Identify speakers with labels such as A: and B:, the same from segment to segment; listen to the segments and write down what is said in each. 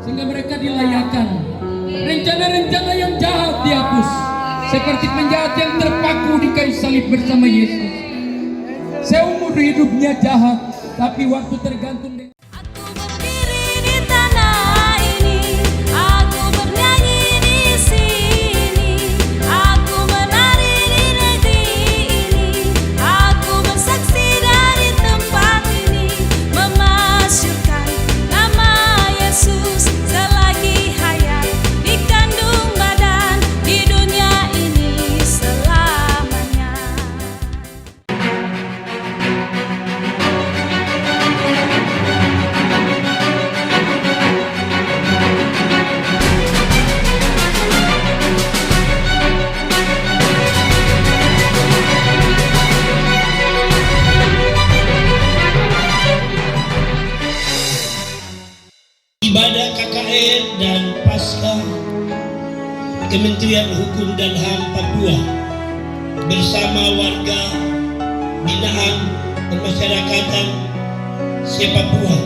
A: sehingga mereka dilayakkan. Rencana-rencana yang jahat dihapus, seperti penjahat yang terpaku di kayu salib bersama Yesus. Seumur hidupnya jahat, tapi waktu tergantung dengan
B: ibadah KKN dan Pasca Kementerian Hukum dan HAM Papua bersama warga binaan pemasyarakatan se-Papua.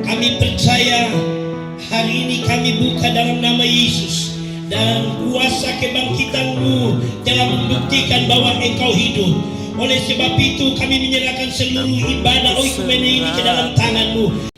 B: Kami percaya hari ini kami buka dalam nama Yesus, dan kuasa kebangkitan-Mu telah membuktikan bahwa Engkau hidup. Oleh sebab itu kami menyerahkan seluruh ibadah oikumene ini ke dalam tangan-Mu.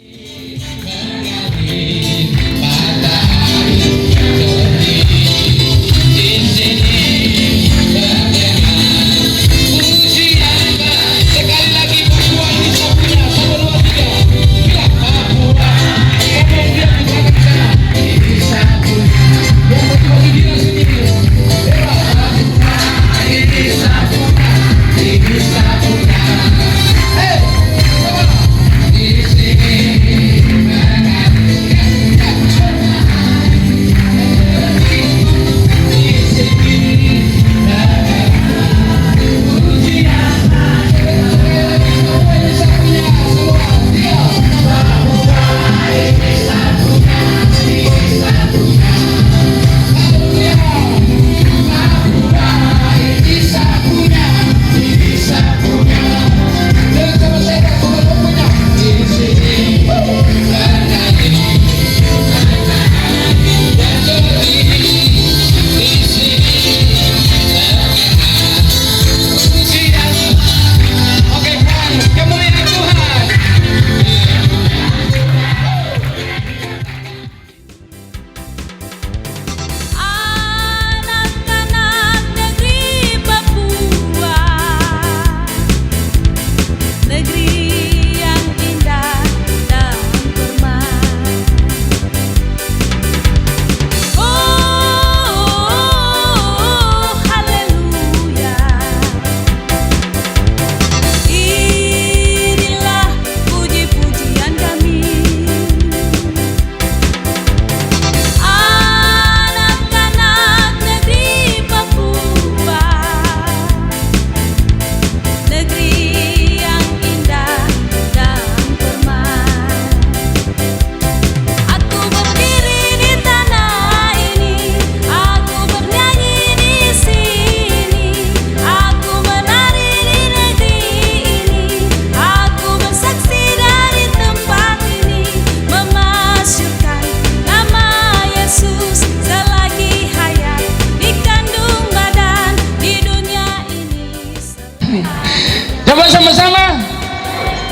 A: Coba sama-sama.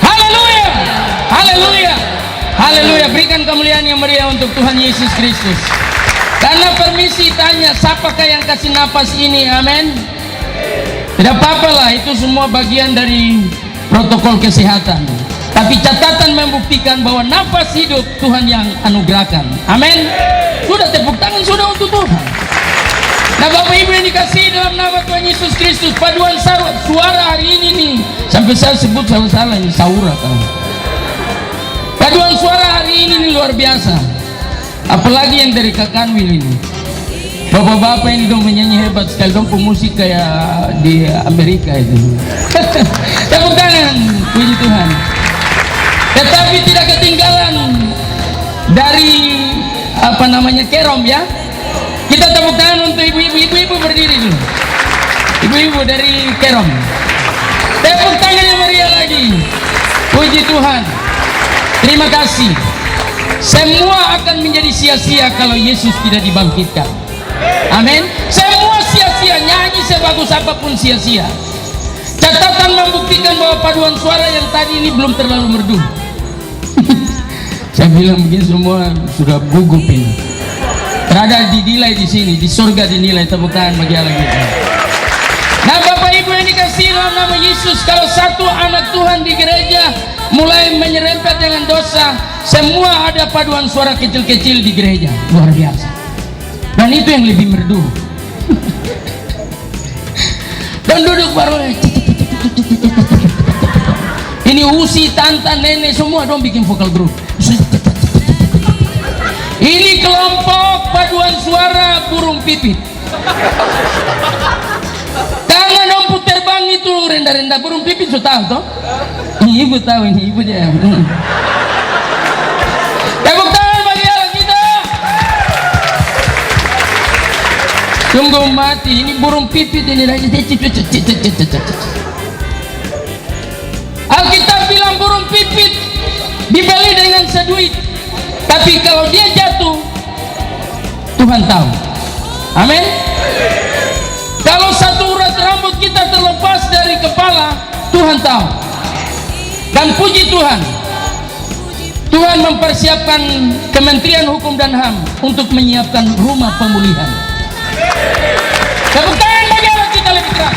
A: Haleluya. Haleluya. Haleluya. Berikan kemuliaan yang meriah untuk Tuhan Yesus Kristus. Karena permisi tanya, siapakah yang kasih napas ini? Amin. Tidak apa-apa lah, itu semua bagian dari protokol kesehatan. Tapi catatan membuktikan bahwa nafas hidup Tuhan yang anugerahkan. Amin. Sudah, tepuk tangan sudah untuk Tuhan. Nah, Bapak Ibu yang dikasihi dalam nama Tuhan Yesus Kristus, paduan suara hari ini nih, sampai saya sebut salah ini saura kan. Paduan suara hari ini nih luar biasa. Apalagi yang dari Kakanwil ini. Bapak-bapak ini dong menyanyi hebat sekali, dong pemusik kayak di Amerika itu. Tepuk tangan, puji Tuhan. Tetapi tidak ketinggalan dari Kerom ya. Kita tepuk tangan untuk ibu-ibu berdiri dulu. Ibu-ibu dari Kerom. Tepuk tangan yang meriah lagi. Puji Tuhan. Terima kasih. Semua akan menjadi sia-sia kalau Yesus tidak dibangkitkan. Amin. Semua sia-sia, nyanyi sebagus apapun sia-sia. Catatan membuktikan bahwa paduan suara yang tadi ini belum terlalu merdu. Saya bilang begini, semua sudah gugup ini. Terada dinilai di sini, di surga dinilai. Tepuk tangan bagi Allah kita. Nah, Bapak Ibu yang dikasihi dalam nama Yesus, kalau satu anak Tuhan di gereja mulai menyerempet dengan dosa, semua ada paduan suara kecil-kecil di gereja, luar biasa. Dan itu yang lebih merdu. Dan duduk baru ini usi, tante, nenek semua dong bikin vokal grup. Ini kelompok paduan suara burung pipit. Tangan dong putar bang itu rendah-rendah burung pipit, sudah tahu toh? Ibu tahu ini, ibu dia. Tepuk tangan bagi Allah kita. Sungguh mati, ini burung pipit ini. Alkitab bilang burung pipit dibeli dengan seduit, tapi kalau dia jatuh, Tuhan tahu. Amin. Kalau satu urat rambut kita terlepas dari kepala, Tuhan tahu. Dan puji Tuhan, Tuhan mempersiapkan Kementerian Hukum dan HAM untuk menyiapkan rumah pemulihan. Tepuk tangan bagi Allah kita lebih keras.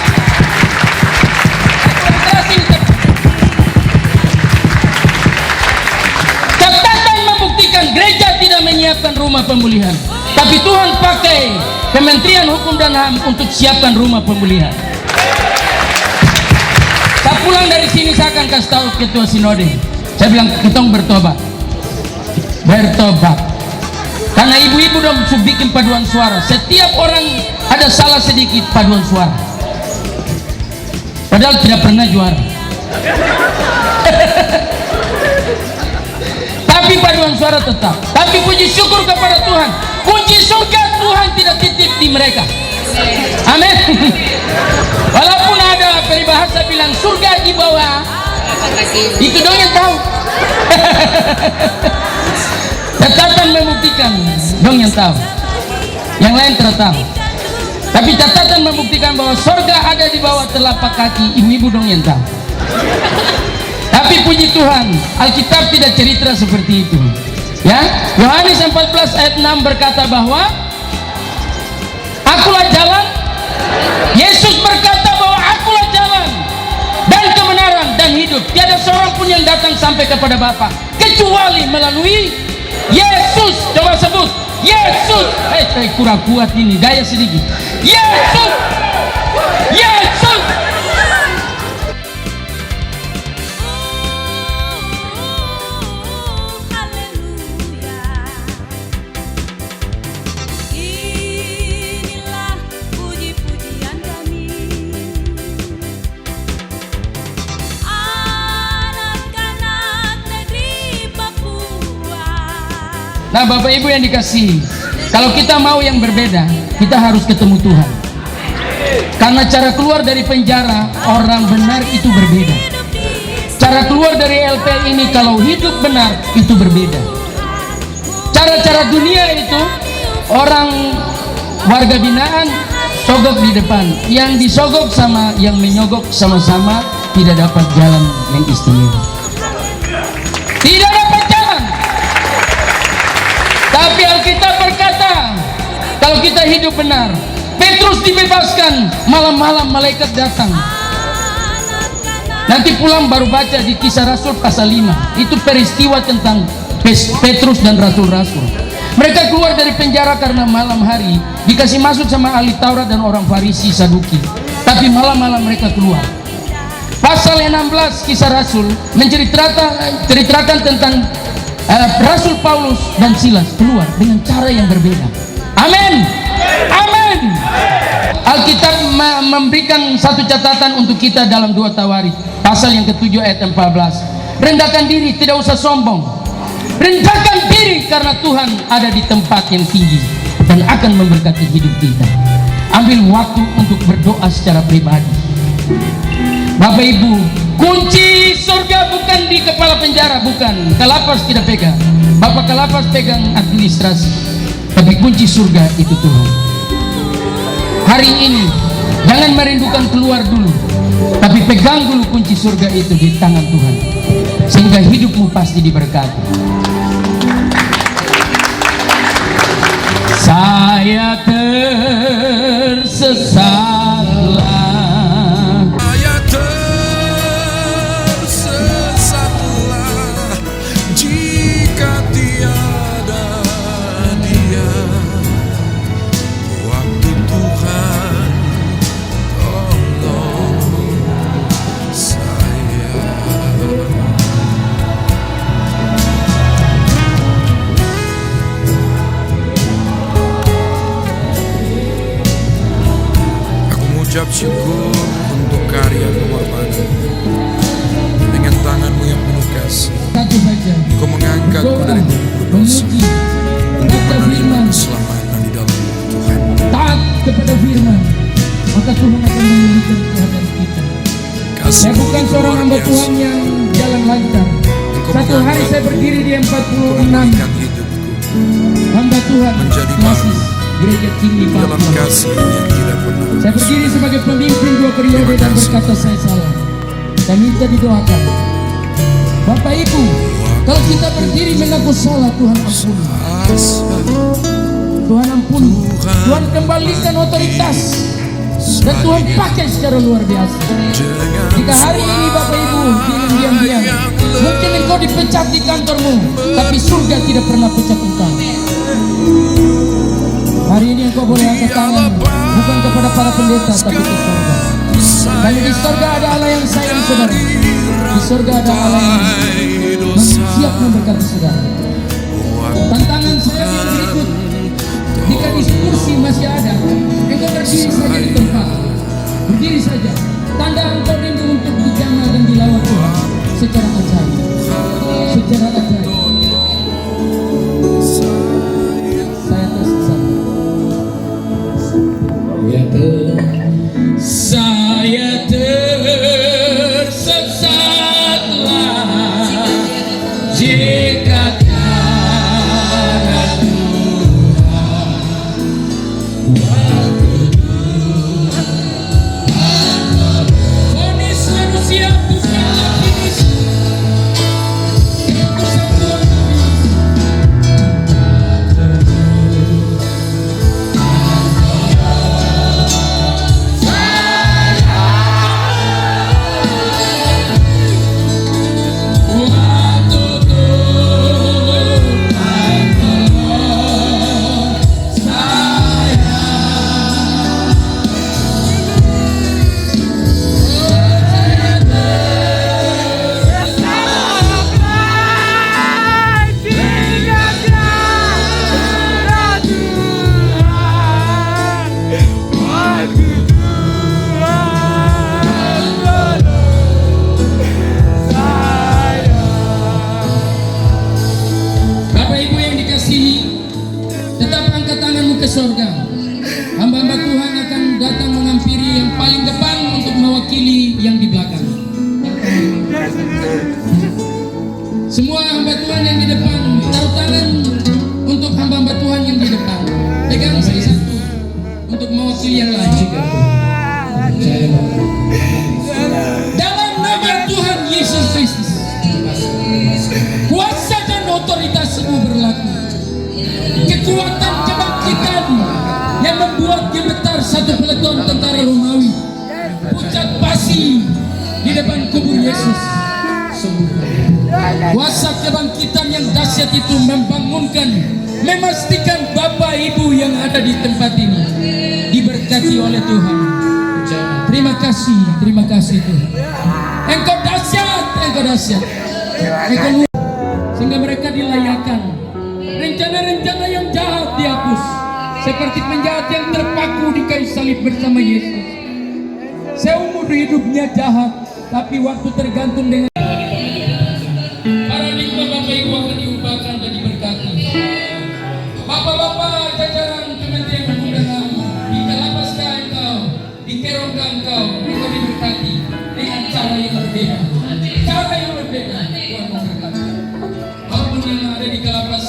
A: Catatan membuktikan gereja tidak menyiapkan rumah pemulihan, tapi Tuhan pakai Kementerian Hukum dan HAM untuk siapkan rumah pemulihan. Saya pulang dari sini, saya akan kasih tahu ketua sinode. Saya bilang, ketong bertobat. Bertobat. Karena ibu-ibu udah bikin paduan suara. Setiap orang ada salah sedikit paduan suara. Padahal tidak pernah juara. Tapi paduan suara tetap. Tapi puji syukur kepada Tuhan, kunci surga Tuhan tidak titip di mereka. Amin. Walaupun ada peribahasa bilang surga di bawah, itu dong yang tahu. Catatan membuktikan dong yang tahu, yang lain tidak tahu. Tapi catatan membuktikan bahwa surga ada di bawah telapak kaki ibu-ibu dong yang tahu. Tapi puji Tuhan, Alkitab tidak cerita seperti itu. Ya, Yohanes 14 ayat 6 berkata bahwa akulah jalan. Yesus berkata bahwa akulah jalan dan kebenaran dan hidup. Tiada seorang pun yang datang sampai kepada Bapa kecuali melalui Yesus. Coba sebut Yesus. Kurang kuat ini, gaya sedikit. Yesus. Yesus. Nah, Bapak Ibu yang dikasihi, kalau kita mau yang berbeda, kita harus ketemu Tuhan. Karena cara keluar dari penjara orang benar itu berbeda. Cara keluar dari LP ini kalau hidup benar itu berbeda. Cara-cara dunia itu orang warga binaan sogok di depan, yang disogok sama yang menyogok sama-sama tidak dapat jalan yang istimewa. Tidak dapat jalan. Tapi Alkitab berkata, kalau kita hidup benar, Petrus dibebaskan, malam-malam malaikat datang. Nanti pulang baru baca di Kisah Rasul pasal 5. Itu peristiwa tentang Petrus dan rasul-rasul. Mereka keluar dari penjara karena malam hari dikasih masuk sama ahli Taurat dan orang Farisi Saduki. Tapi malam-malam mereka keluar. Pasal 16 Kisah Rasul menceritakan tentang Rasul Paulus dan Silas keluar dengan cara yang berbeda. Amin. Amin. Alkitab memberikan satu catatan untuk kita dalam 2 Tawarikh pasal yang ke-7 ayat 14. Rendahkan diri, tidak usah sombong. Rendahkan diri karena Tuhan ada di tempat yang tinggi dan akan memberkati hidup kita. Ambil waktu untuk berdoa secara pribadi. Bapak Ibu, kunci surga bukan di kepala penjara, bukan. Kalapas tidak pegang. Bapak Kalapas pegang administrasi, tapi kunci surga itu Tuhan. Hari ini jangan merindukan keluar dulu, tapi pegang dulu kunci surga itu di tangan Tuhan, sehingga hidupmu pasti diberkati. Saya tersesatlah,
C: Saya tersesatlah jika tiada Dia. Waktu Tuhan tolong saya. Aku mengucap syukur untuk karya pengorbanan. Dengan tanganmu yang penuh kasih,
A: satu saja.
C: Kau mengangkatku dari tubuh dosa
A: Memuji,
C: untuk
A: baca
C: menerima
A: firman,
C: keselamatan di dalam Tuhan.
A: taat kepada firman, maka Tuhan akan memulihkan kehadiran kita. Saya
C: Kasih-Mu
A: bukan
C: itu
A: seorang
C: luar
A: hamba
C: biasa.
A: Tuhan yang jalan lancar. Satu hari saya berdiri di
C: Kau
A: 46
C: memulihkan hidupku
A: hamba Tuhan
C: menjadi
A: masih gereja tinggi
C: dalam
A: Papua.
C: kasih yang tidak pernah
A: Saya berdiri sebagai pemimpin 2 periode dan berkata saya salah. Saya minta didoakan. Bapak Ibu, kalau kita berdiri mengaku salah, Tuhan ampuni.
C: asa.
A: Tuhan ampuni. Tuhan kembalikan otoritas. Dan Tuhan pakai secara luar biasa. Jika hari ini Bapak Ibu diam-diam, mungkin engkau dipecat di kantormu, tapi surga tidak pernah pecat engkau. Hari ini engkau boleh angkat tangan, bukan kepada para pendeta, tapi ke surga. Karena di surga ada Allah yang sayang saudara. Di surga ada Allah yang siap memberkati saudara. Tantangan saya yang berikut, jika diskusi masih ada, engkau berdiri saja di tempat. Berdiri saja. Tanda engkau rindu untuk dijamah dan dilawat Tuhan secara ajaib. Secara ajaib. Saya tersesat. Saya tersesatlah jika tiada vonis manusia bukanlah finish. Keputusan Tuhan. Bapak Ibu yang dikasihi, tetap angkat tanganmu ke surga. Hamba-hamba Tuhan akan datang menghampiri yang paling depan untuk mewakili yang di belakang. Semua hamba Tuhan yang di depan, taruh tangan untuk hamba-hamba Tuhan yang di depan. Pegang satu untuk mewakili yang lain. Dalam nama Tuhan Yesus Kristus, kuasa dan otoritasmu berlaku. Kekuatan kebangkitan yang membuat gemetar satu peleton tentara Romawi, pucat pasi di depan kubur Yesus. Kuasa kebangkitan yang dahsyat itu membangunkan, memastikan Bapak Ibu yang ada di tempat ini diberkati oleh Tuhan. Terima kasih Tuhan. Engkau dahsyat, Engkau dahsyat. Engkau sehingga mereka dilayakan. Rencana-rencana yang jahat dihapus, seperti penjahat yang terpaku di kayu salib bersama Yesus. Seumur hidupnya jahat, tapi waktu tergantung dengan paradigma Bapak Ibu akan diubahkan dan diberkati. Bapak-bapak jajaran Kementerian Perhubungan, di Kalapaskah engkau, di Kerongkah engkau diberkati dengan cara yang berbeda. Cara yang berbeda, Tuhan memberkati. Apapun yang ada di Kalapas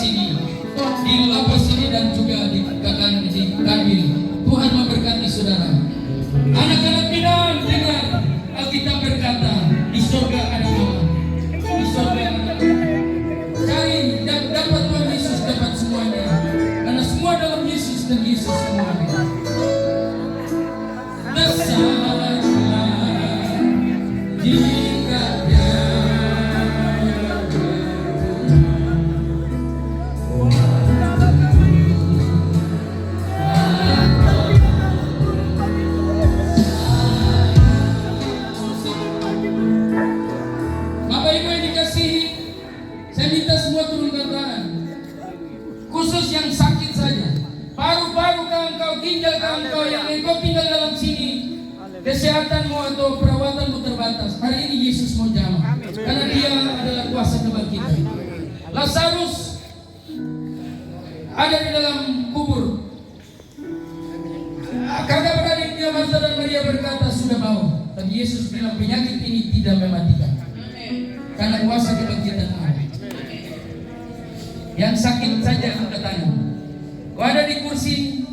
A: Yesus semua. Besarlah jika Dia Bapak Ibu yang dikasihi, saya minta semua turun ke tangan. Khusus yang sakit saja, paru-paru engkau, ginjal engkau yang engkau tinggal dalam sini, kesehatanmu atau perawatanmu terbatas, hari ini Yesus mau jamah, karena Dia adalah kuasa kebangkitan. Lazarus ada di dalam kubur. Kakak beradiknya Marta dan Maria berkata sudah bau, tapi Yesus bilang penyakit ini tidak mematikan, karena kuasa kebangkitan ada. Yang sakit saja angkat tangan. Kau ada di kursi,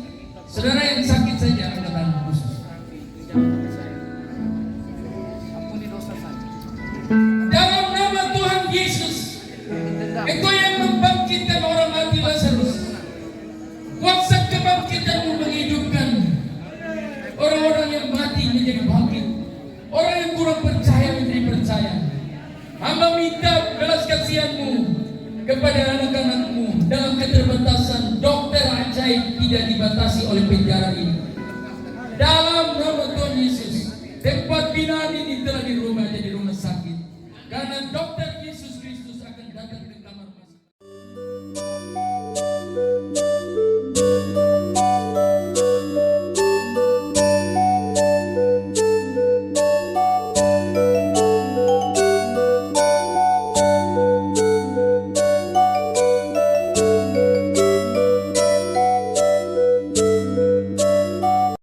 A: saudara yang sakit saja angkat tangan khusus. Dalam nama Tuhan Yesus, Engkau yang membangkitkan orang mati Lazarus, kuasa kebangkitanmu menghidupkan orang-orang yang mati menjadi bangkit, orang yang kurang percaya menjadi percaya. Hamba minta belas kasihan-Mu kepada anak-anak-Mu dalam keterbatasan. Dokter ajaib tidak dibatasi oleh penjara ini. Dalam nama Tuhan Yesus, tempat binaan ini telah dirubah jadi rumah sakit, karena dokter